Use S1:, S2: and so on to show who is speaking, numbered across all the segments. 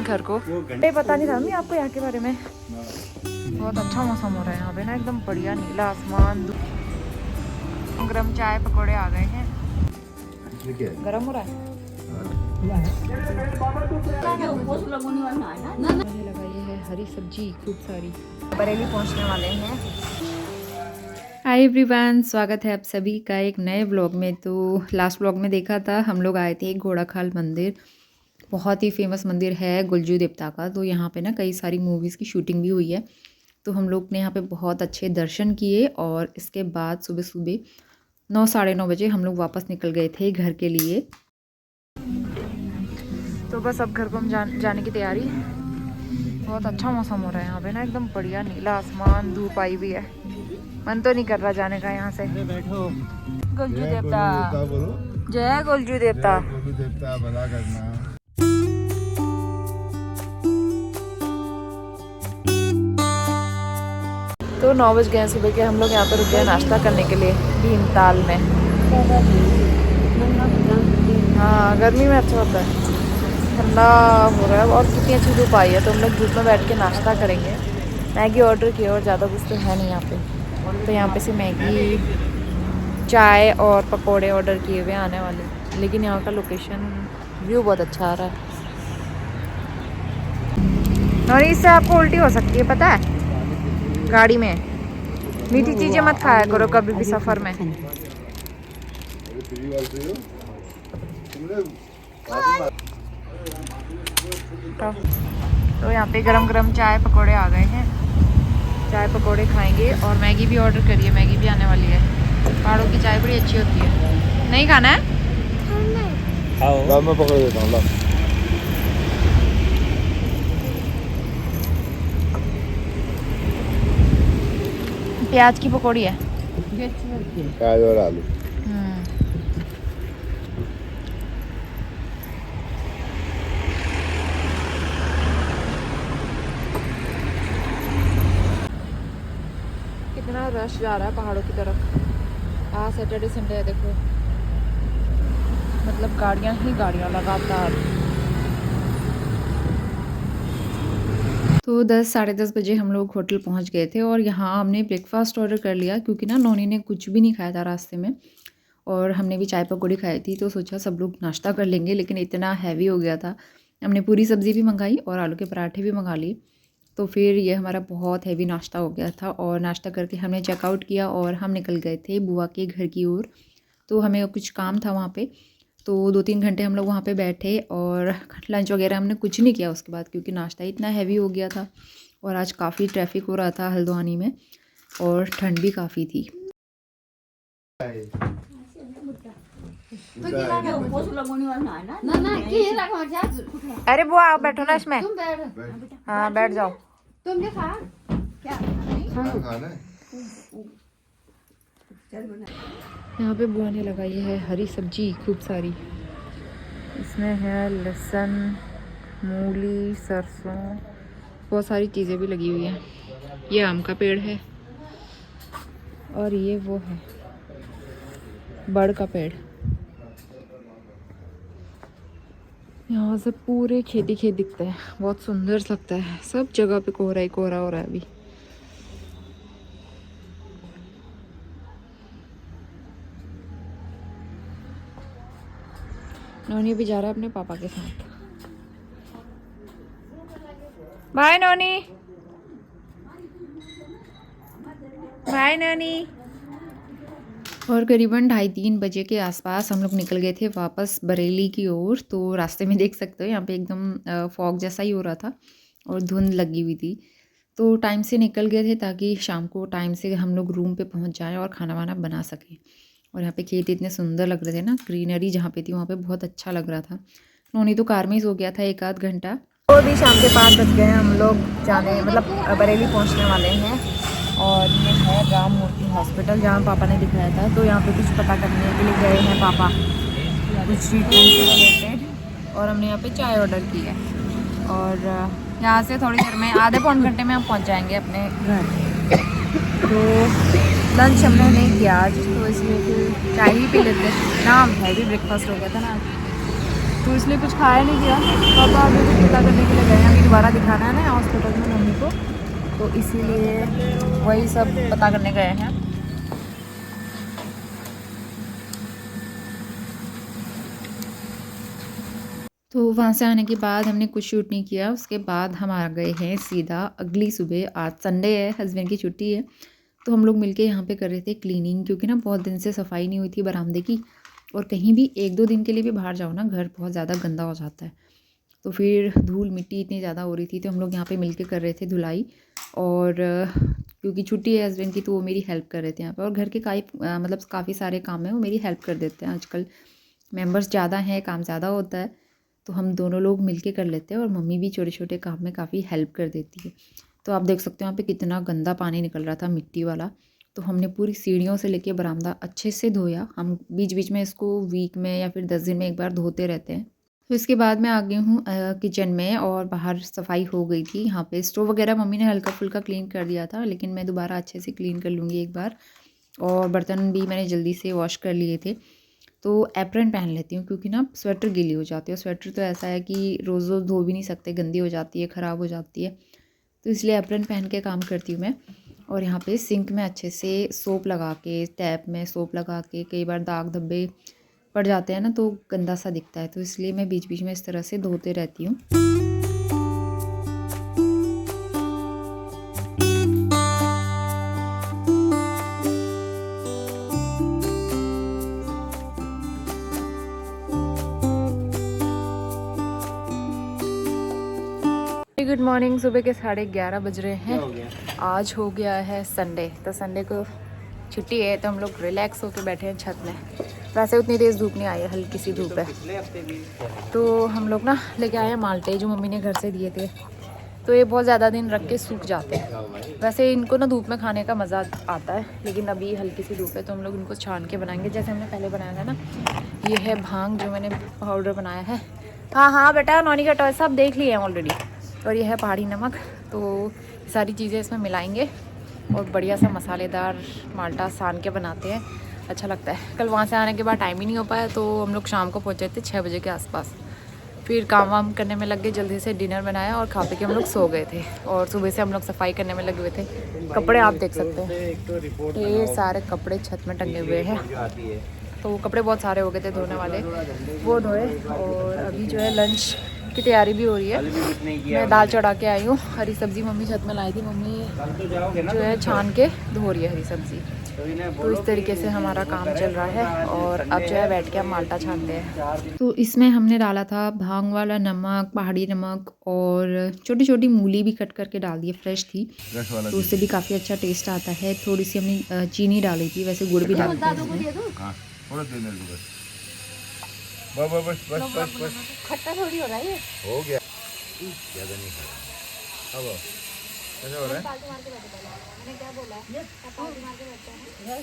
S1: घर को। ये पता नहीं था मैं आपको यहाँ के बारे में। बहुत अच्छा मौसम हो रहा है यहाँ पे ना, एकदम बढ़िया नीला आसमान। गरम चाय पकौड़े आ गए हैं। गरम हो रहा है। लगाई है हरी सब्जी खूब सारी। बरेली पहुँचने वाले हैं। हाय एवरीवन, स्वागत है आप सभी का एक नए व्लॉग में। तो लास्ट व्लॉग में देखा था हम लोग आए थे घोड़ाखाल मंदिर। बहुत ही फेमस मंदिर है गुलजू देवता का। तो यहाँ पे ना कई सारी मूवीज़ की शूटिंग भी हुई है। तो हम लोग ने यहाँ पे बहुत अच्छे दर्शन किए और इसके बाद सुबह सुबह 9 साढ़े 9 बजे हम लोग वापस निकल गए थे घर के लिए। तो बस अब घर को हम जाने की तैयारी। बहुत अच्छा मौसम हो रहा है यहाँ पे ना, एकदम बढ़िया नीला आसमान, धूप आई भी है। मन तो नहीं कर रहा जाने का यहाँ से। गुलजू देवता जय गुलजू देवता।
S2: भला करना।
S1: तो 9 बज गए सुबह के। हम लोग यहाँ पे रुक गए नाश्ता करने के लिए भीमताल में। हाँ, गर्मी में अच्छा होता है, ठंडा हो रहा है और कितनी अच्छी धूप आई है। तो हम लोग धूप में बैठ के नाश्ता करेंगे। मैगी ऑर्डर की और ज़्यादा कुछ तो है नहीं यहाँ पे। तो यहाँ पे से मैगी, चाय और पकोड़े ऑर्डर किए हुए आने वाले। लेकिन यहाँ का लोकेशन व्यू बहुत अच्छा आ रहा है और इससे आपको उल्टी हो सकती है, पता है। गाड़ी में मीठी चीज़ें मत खाया करो कभी भी सफ़र में। तो यहाँ पे गरम गरम चाय पकोड़े आ गए हैं। चाय पकोड़े खाएंगे और मैगी भी ऑर्डर करिए। मैगी भी आने वाली है। पहाड़ों की चाय बड़ी अच्छी होती है। नहीं खाना है?
S2: खाओ, मैं पकड़ देता हूँ।
S1: प्याज की पकौड़ी है।
S2: प्याज और आलू।
S1: कितना रश जा रहा है पहाड़ों की तरफ। आज सैटरडे संडे है, देखो मतलब गाड़ियाँ ही गाड़ियाँ लगातार। तो 10 साढ़े 10 बजे हम लोग होटल पहुंच गए थे और यहाँ हमने ब्रेकफास्ट ऑर्डर कर लिया क्योंकि ना नोनी ने कुछ भी नहीं खाया था रास्ते में और हमने भी चाय पकौड़ी खाई थी। तो सोचा सब लोग नाश्ता कर लेंगे, लेकिन इतना हैवी हो गया था। हमने पूरी सब्ज़ी भी मंगाई और आलू के पराठे भी मंगा लिए। तो फिर ये हमारा बहुत हैवी नाश्ता हो गया था और नाश्ता करके हमने चेकआउट किया और हम निकल गए थे बुआ के घर की ओर। तो हमें कुछ काम था वहाँ पे, तो 2-3 घंटे हम लोग वहाँ पे बैठे और लंच वगैरह हमने कुछ नहीं किया उसके बाद, क्योंकि नाश्ता इतना हैवी हो गया था और आज काफ़ी ट्रैफिक हो रहा था हल्द्वानी में और ठंड भी काफ़ी थी। अरे बुआ आप बैठो ना इसमें। हाँ बैठ जाओ। तुम क्या यहाँ पे बुआ ने लगाई है हरी सब्जी खूब सारी। इसमें है लहसुन, मूली, सरसों, बहुत सारी चीज़ें भी लगी हुई हैं। ये आम का पेड़ है और ये वो है बड़ का पेड़। यहाँ से पूरे खेती खेत दिखता है, बहुत सुंदर लगता है। सब जगह पे कोहरा ही कोहरा हो रहा है अभी। नोनी भी जा रहा है अपने पापा के साथ। बाय नोनी, बाय नोनी। और करीबन 2:30-3 बजे के आसपास हम लोग निकल गए थे वापस बरेली की ओर। तो रास्ते में देख सकते हो यहाँ पे एकदम फॉग जैसा ही हो रहा था और धुंध लगी हुई थी। तो टाइम से निकल गए थे ताकि शाम को टाइम से हम लोग रूम पे पहुँच जाएँ और खाना वाना बना सकें। और यहाँ पे खेत इतने सुंदर लग रहे थे ना, ग्रीनरी जहाँ पे थी वहाँ पे बहुत अच्छा लग रहा था। नोनी तो कार में ही सो गया था 1-8 घंटा। तो भी शाम के 5 बज गए हैं, हम लोग जाने मतलब बरेली पहुँचने वाले हैं। और ये है राम मूर्ति हॉस्पिटल जहाँ पापा ने दिखाया था। तो यहाँ पे कुछ पता करने के लिए गए हैं पापा, कुछ ट्रीटमेंट से रिलेटेड। और हमने यहाँ पे चाय ऑर्डर की है और यहाँ से थोड़ी देर में, आधे पौन घंटे में हम पहुँच जाएंगे अपने घर। तो लंच हमने नहीं किया आज, तो इसलिए फिर चाय ही पी लेते ना। हैवी ब्रेकफास्ट हो गया था ना। तो इसलिए कुछ खाया नहीं गया। पापा अभी कुछ पता करने के लिए गए हैं, अभी दोबारा दिखाना है ना हॉस्पिटल में मम्मी को, तो इसीलिए वही सब पता करने गए हैं। तो वहाँ से आने के बाद हमने कुछ शूट नहीं किया, उसके बाद हम आ गए हैं सीधा अगली सुबह। आज संडे है, हस्बैंड की छुट्टी है, तो हम लोग मिलके यहाँ पे कर रहे थे क्लीनिंग, क्योंकि ना बहुत दिन से सफाई नहीं हुई थी बरामदे की। और कहीं भी 1-2 दिन के लिए भी बाहर जाओ ना, घर बहुत ज़्यादा गंदा हो जाता है। तो फिर धूल मिट्टी इतनी ज़्यादा हो रही थी, तो हम लोग यहाँ पे मिलके कर रहे थे धुलाई। और क्योंकि छुट्टी है हस्बैंड की, तो वो मेरी हेल्प कर रहे थे यहाँ पे। और घर के मतलब काफ़ी सारे काम हैं वो मेरी हेल्प कर देते हैं। आजकल मेंबर्स ज़्यादा हैं, काम ज़्यादा होता है, तो हम दोनों लोग मिलके कर लेते हैं। और मम्मी भी छोटे छोटे काम में काफ़ी हेल्प कर देती है। तो आप देख सकते हो यहाँ पे कितना गंदा पानी निकल रहा था, मिट्टी वाला। तो हमने पूरी सीढ़ियों से लेके बरामदा अच्छे से धोया। हम बीच बीच में इसको वीक में या फिर 10 दिन में एक बार धोते रहते हैं। तो इसके बाद मैं आ गई हूँ किचन में, और बाहर सफाई हो गई थी। यहाँ पे स्टोव वगैरह मम्मी ने हल्का फुल्का क्लीन कर दिया था, लेकिन मैं दोबारा अच्छे से क्लीन कर लूँगी एक बार। और बर्तन भी मैंने जल्दी से वॉश कर लिए थे। तो एप्रन पहन लेती हूँ, क्योंकि ना स्वेटर गीली हो जाती है। स्वेटर तो ऐसा है कि रोज़ रोज़ धो भी नहीं सकते, गंदी हो जाती है, ख़राब हो जाती है। तो इसलिए एप्रन पहन के काम करती हूँ मैं। और यहाँ पे सिंक में अच्छे से सोप लगा के, टैप में सोप लगा के, कई बार दाग धब्बे पड़ जाते हैं ना, तो गंदा सा दिखता है, तो इसलिए मैं बीच बीच में इस तरह से धोते रहती हूँ। Good morning. सुबह के 11:30 बज रहे हैं। आज हो गया है संडे, तो संडे को छुट्टी है, तो हम लोग रिलैक्स होकर बैठे हैं छत में। वैसे उतनी तेज़ धूप नहीं आई है, हल्की सी धूप है। तो हम लोग ना लेके आए हैं माल्टे, जो मम्मी ने घर से दिए थे। तो ये बहुत ज़्यादा दिन रख के सूख जाते हैं। वैसे इनको ना धूप में खाने का मज़ा आता है, लेकिन अभी हल्की सी धूप है, तो हम लोग इनको छान के बनाएंगे, जैसे हमने पहले बनाया था ना। ये है भांग, जो मैंने पाउडर बनाया है। हाँ हाँ बेटा, नॉनी का टॉय सब देख लिए हैं ऑलरेडी। और ये है पहाड़ी नमक। तो सारी चीज़ें इसमें मिलाएंगे और बढ़िया सा मसालेदार माल्टा सान के बनाते हैं, अच्छा लगता है। कल वहाँ से आने के बाद टाइम ही नहीं हो पाया, तो हम लोग शाम को पहुँचे थे 6 बजे के आसपास। फिर काम वाम करने में लग गए, जल्दी से डिनर बनाया और खा पी के हम लोग सो गए थे। और सुबह से हम लोग सफाई करने में लगे हुए थे। कपड़े आप देख सकते हैं, ढेर सारे कपड़े छत में टंगे हुए हैं। तो कपड़े बहुत सारे हो गए थे धोने वाले, वो धोए। और अभी जो है लंच की तैयारी भी हो रही है। मैं दाल चढ़ा के आई हूँ। हरी सब्ज़ी मम्मी छत में लाई थी, मम्मी जो है छान के धो रही है हरी सब्ज़ी। तो इस तरीके से हमारा काम चल रहा है। और अब जो है बैठ के हम माल्टा छानते हैं। तो इसमें हमने डाला था भांग वाला नमक, पहाड़ी नमक, और छोटी छोटी मूली भी कट करके डाल दी, फ्रेश थी, तो उससे भी काफ़ी अच्छा टेस्ट आता है। थोड़ी सी हमने चीनी डाली थी, वैसे गुड़ भी डालते हैं इसमें।
S2: बस
S1: खट्टा थोड़ी हो रहा है,
S2: हो गया, ज़्यादा नहीं खाया। अब कैसे हो रहा है?
S1: मैंने क्या बोला है, पार्टी मार के बैठते हैं ना,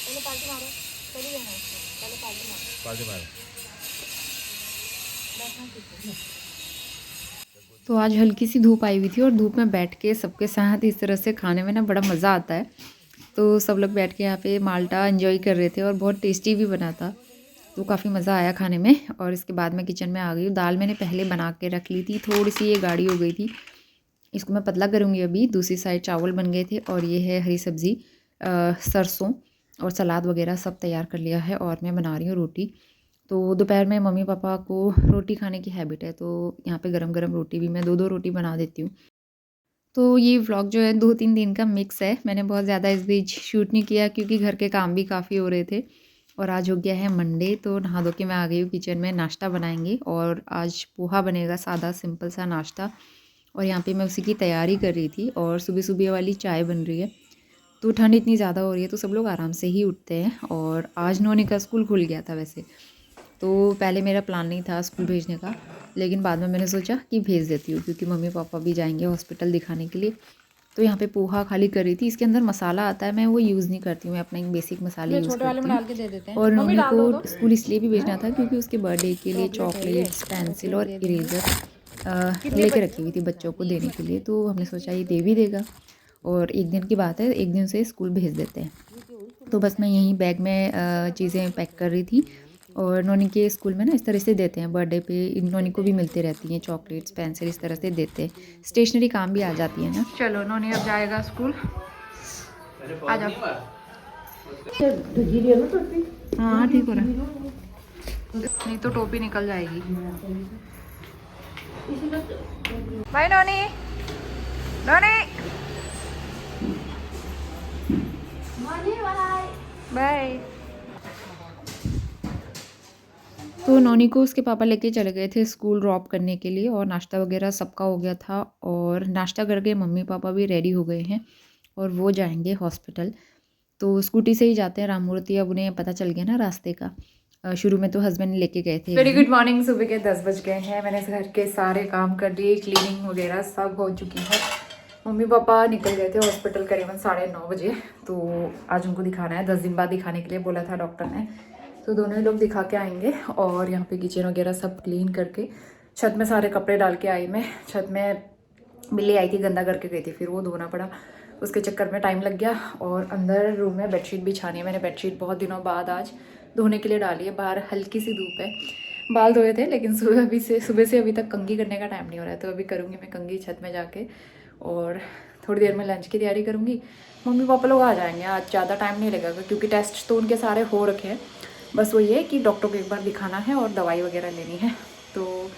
S1: पहले पार्टी मारो, चलिए ना, पहले पार्टी मारो,
S2: पार्टी मारो।
S1: तो आज हल्की सी धूप आई हुई थी, और धूप में बैठ के सबके साथ इस तरह से खाने में ना बड़ा मज़ा आता है। तो सब लोग बैठ के यहाँ पे माल्टा एंजॉय कर रहे थे, और बहुत टेस्टी भी बना था, तो काफ़ी मज़ा आया खाने में। और इसके बाद मैं किचन में आ गई हूँ। दाल मैंने पहले बना के रख ली थी, थोड़ी सी ये गाढ़ी हो गई थी, इसको मैं पतला करूँगी अभी। दूसरी साइड चावल बन गए थे, और ये है हरी सब्ज़ी, सरसों और सलाद वगैरह सब तैयार कर लिया है। और मैं बना रही हूँ रोटी। तो दोपहर में मम्मी पापा को रोटी खाने की हैबिट है, तो यहाँ पे गरम गरम रोटी भी मैं 2-2 रोटी बना देती हूँ। तो ये व्लॉग जो है 2-3 दिन का मिक्स है। मैंने बहुत ज़्यादा इस बीच शूट नहीं किया, क्योंकि घर के काम भी काफ़ी हो रहे थे। और आज हो गया है मंडे, तो नहा धो के मैं आ गई हूँ किचन में। नाश्ता बनाएंगे, और आज पोहा बनेगा, सादा सिंपल सा नाश्ता। और यहाँ पे मैं उसी की तैयारी कर रही थी। और सुबह सुबह वाली चाय बन रही है। तो ठंड इतनी ज़्यादा हो रही है, तो सब लोग आराम से ही उठते हैं। और आज नोनी का स्कूल खुल गया था वैसे, तो पहले मेरा प्लान नहीं था स्कूल भेजने का, लेकिन बाद में मैंने सोचा कि भेज देती हूँ, क्योंकि मम्मी पापा भी जाएंगे हॉस्पिटल दिखाने के लिए। तो यहाँ पे पोहा खाली कर रही थी। इसके अंदर मसाला आता है, मैं वो यूज़ नहीं करती हूँ, मैं अपना एक बेसिक मसाले यूज़ करती हूँ। और नोनी को स्कूल इसलिए भी भेजना था, क्योंकि उसके बर्थडे के लिए चॉकलेट्स, पेंसिल और इरेज़र लेके रखी हुई थी बच्चों को देने के लिए। तो हमने सोचा ये दे भी देगा, और एक दिन की बात है, एक दिन से स्कूल भेज देते हैं। तो बस मैं यहीं बैग में चीज़ें पैक कर रही थी। और नोनी के स्कूल में ना इस तरह से देते हैं, बर्थडे पे इन नोनी को भी मिलती रहती हैं चॉकलेट्स, पेंसिल, इस तरह से देते हैं। स्टेशनरी काम भी आ जाती है ना। चलो नोनी अब जाएगा स्कूल, आ जाओ। हाँ ठीक हो रहा, नहीं तो टोपी निकल जाएगी। बाय नोनी, नोनी बाय। तो नोनी को उसके पापा लेके चले गए थे स्कूल ड्रॉप करने के लिए, और नाश्ता वगैरह सबका हो गया था, और नाश्ता करके मम्मी पापा भी रेडी हो गए हैं और वो जाएंगे हॉस्पिटल। तो स्कूटी से ही जाते हैं राममूर्ति, अब उन्हें पता चल गया ना रास्ते का। शुरू में तो हस्बैंड लेके गए थे। वेरी गुड मॉर्निंग, सुबह के 10 बज गए हैं। मैंने घर के सारे काम कर लिए, क्लीनिंग वगैरह सब हो चुकी है। मम्मी पापा निकल गए थे हॉस्पिटल करीबन 9:30 बजे। तो आज उनको दिखाना है, 10 दिन बाद दिखाने के लिए बोला था डॉक्टर ने। तो दोनों ही लोग दिखा के आएंगे। और यहाँ पे किचन वगैरह सब क्लीन करके, छत में सारे कपड़े डाल के आई मैं। छत में बिल्ली आई थी, गंदा करके गई थी, फिर वो धोना पड़ा, उसके चक्कर में टाइम लग गया। और अंदर रूम में बेडशीट बिछानी है। मैंने बेडशीट बहुत दिनों बाद आज धोने के लिए डाली है। बाहर हल्की सी धूप है। बाल धोए थे लेकिन सुबह से अभी तक कंघी करने का टाइम नहीं हो रहा है, तो अभी करूँगी मैं कंघी छत में जाके। और थोड़ी देर में लंच की तैयारी करूँगी। मम्मी पापा लोग आ जाएंगे, आज ज़्यादा टाइम नहीं लगेगा क्योंकि टेस्ट तो उनके सारे हो रखे हैं। बस वो ये कि डॉक्टर को एक बार दिखाना है और दवाई वगैरह लेनी है। तो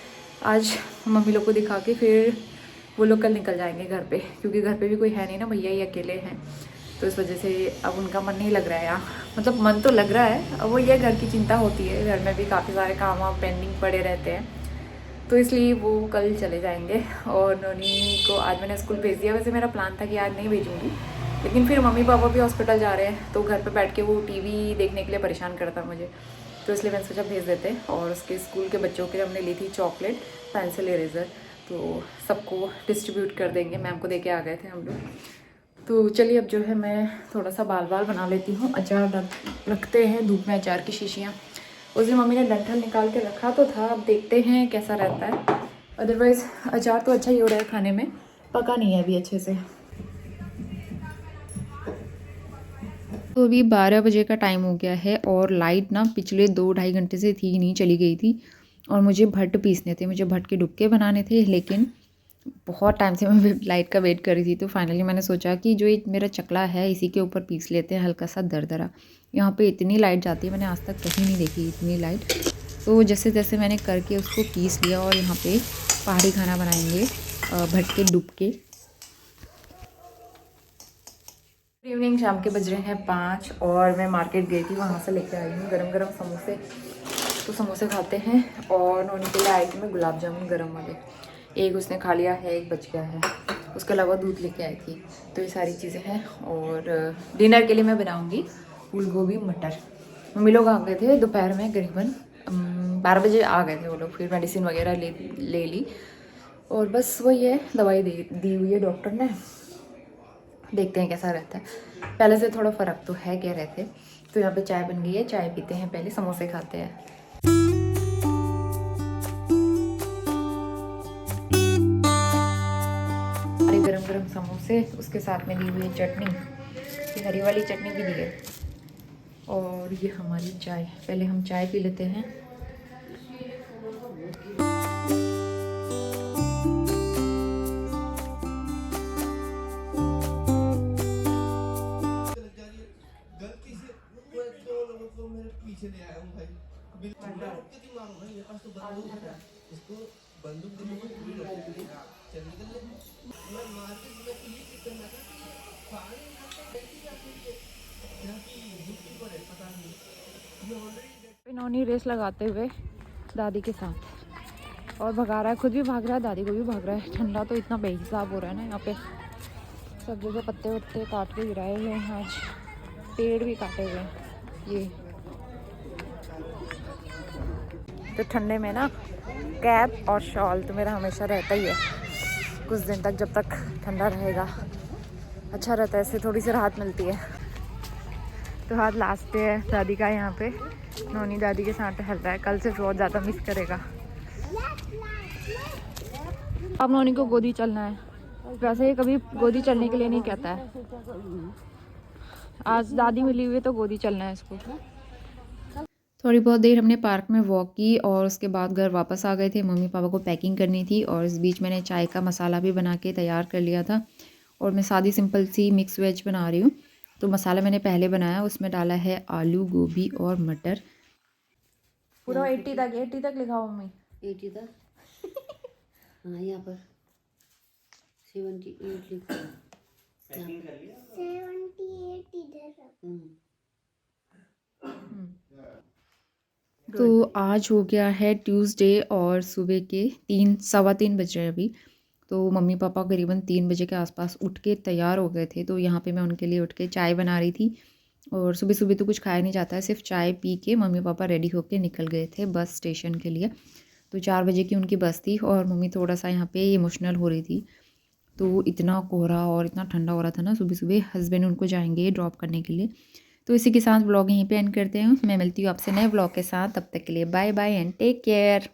S1: आज मम्मी लोग को दिखा के फिर वो लोग कल निकल जाएंगे घर पे, क्योंकि घर पे भी कोई है नहीं ना, भैया ही अकेले हैं। तो इस वजह से अब उनका मन नहीं लग रहा है यहाँ, मतलब मन तो लग रहा है, अब वो ये घर की चिंता होती है, घर में भी काफ़ी सारे काम वाम पेंडिंग पड़े रहते हैं, तो इसलिए वो कल चले जाएंगे। और नोनी को आज मैंने स्कूल भेज दिया। वैसे मेरा प्लान था कि आज नहीं भेजूँगी, लेकिन फिर मम्मी पापा भी हॉस्पिटल जा रहे हैं, तो घर पे बैठ के वो टीवी देखने के लिए परेशान करता मुझे, तो इसलिए मैंने सोचा भेज देते। और उसके स्कूल के बच्चों के हमने ली थी चॉकलेट, पेंसिल, इरेज़र, तो सबको डिस्ट्रीब्यूट कर देंगे। मैम को दे के आ गए थे हम लोग। तो चलिए अब जो है मैं थोड़ा सा बाल बना लेती हूँ। अचार रखते हैं धूप में, अचार की शीशियाँ। उस दिन मम्मी ने डंठल निकाल के रखा तो था, अब देखते हैं कैसा रहता है। अदरवाइज़ अचार तो अच्छा ही हो रहा है खाने में, पका नहीं है अभी अच्छे से। तो अभी 12 बजे का टाइम हो गया है और लाइट ना पिछले 2-2.5 घंटे से थी नहीं, चली गई थी। और मुझे भट्ट पीसने थे, मुझे भट्ट के डुबके बनाने थे, लेकिन बहुत टाइम से मैं लाइट का वेट कर रही थी। तो फाइनली मैंने सोचा कि जो एक मेरा चकला है इसी के ऊपर पीस लेते हैं, हल्का सा दरदरा। यहाँ पे इतनी लाइट जाती है, मैंने आज तक कहीं नहीं देखी इतनी लाइट। तो जैसे जैसे मैंने करके उसको पीस लिया। और यहाँ पे पहाड़ी खाना बनाएंगे, भट्ट के डुबके। इवनिंग, शाम के बज रहे हैं 5 और मैं मार्केट गई थी, वहाँ से लेके आई हूँ गरम गरम समोसे। तो समोसे खाते हैं। और नोनी के लिए आई थी मैं गुलाब जामुन गरम वाले, एक उसने खा लिया है, एक बच गया है। उसके अलावा दूध लेके आई थी। तो ये सारी चीज़ें हैं। और डिनर के लिए मैं बनाऊँगी फूल गोभी मटर। मम्मी लोग आ गए थे दोपहर में, करीबन 12 बजे आ गए थे वो लोग। फिर मेडिसिन वगैरह ले ली। और बस वही है, दवाई दी हुई है डॉक्टर ने, देखते हैं कैसा रहता है। पहले से थोड़ा फ़र्क तो है कह रहे थे। तो यहाँ पे चाय बन गई है, चाय पीते हैं, पहले समोसे खाते हैं। अरे गरम गरम समोसे, उसके साथ में दी हुई है चटनी, ये हरी वाली चटनी भी दी है। और ये हमारी चाय, पहले हम चाय पी लेते हैं। नोनी रेस लगाते हुए दादी के साथ और भगा रहा है, खुद भी भाग रहा है, दादी को भी भाग रहा है। ठंडा तो इतना बेहिसाब हो रहा है ना यहाँ पे, सब जगह पत्ते वत्ते काट के गिराए हुए हैं, आज पेड़ भी काटे हुए हैं। ये तो ठंडे में ना कैप और शॉल तो मेरा हमेशा रहता ही है, कुछ दिन तक, जब तक ठंडा रहेगा अच्छा रहता है, इससे थोड़ी सी राहत मिलती है। तो आज लास्ट डे है दादी का यहाँ पे। नोनी दादी के साथ टहल रहा है, कल से बहुत ज़्यादा मिस करेगा। अब नोनी को गोदी चलना है, वैसे ही कभी गोदी चलने के लिए नहीं कहता है, आज दादी मिली हुई है तो गोदी चलना है इसको। थोड़ी बहुत देर हमने पार्क में वॉक की और उसके बाद घर वापस आ गए थे। मम्मी पापा को पैकिंग करनी थी और इस बीच मैंने चाय का मसाला भी बना के तैयार कर लिया था। और मैं सादी सिंपल सी मिक्स वेज बना रही हूँ। तो मसाला मैंने पहले बनाया, उसमें डाला है आलू, गोभी और मटर। पूरा 80 तक लिखा हो मम्मी।
S3: 80 तक। हाँ यहाँ पर 78 लिखा है।
S4: 78 इधर रख।
S1: तो आज हो गया है ट्यूसडे और सुबह के 3 सवा 3 बज रहे हैं अभी। तो मम्मी पापा करीबन 3 बजे के आसपास उठ के तैयार हो गए थे। तो यहाँ पे मैं उनके लिए उठ के चाय बना रही थी। और सुबह सुबह तो कुछ खाया नहीं जाता है, सिर्फ चाय पी के मम्मी पापा रेडी होके निकल गए थे बस स्टेशन के लिए। तो 4 बजे की उनकी बस थी और मम्मी थोड़ा सा यहाँ पे इमोशनल हो रही थी। तो इतना कोहरा और इतना ठंडा हो रहा था ना, सुबह सुबह हस्बैंड उनको जाएंगे ड्रॉप करने के लिए। तो इसी के साथ ब्लॉग यहीं पे एंड करते हैं। मैं मिलती हूँ आपसे नए ब्लॉग के साथ, तब तक के लिए bye bye and take care.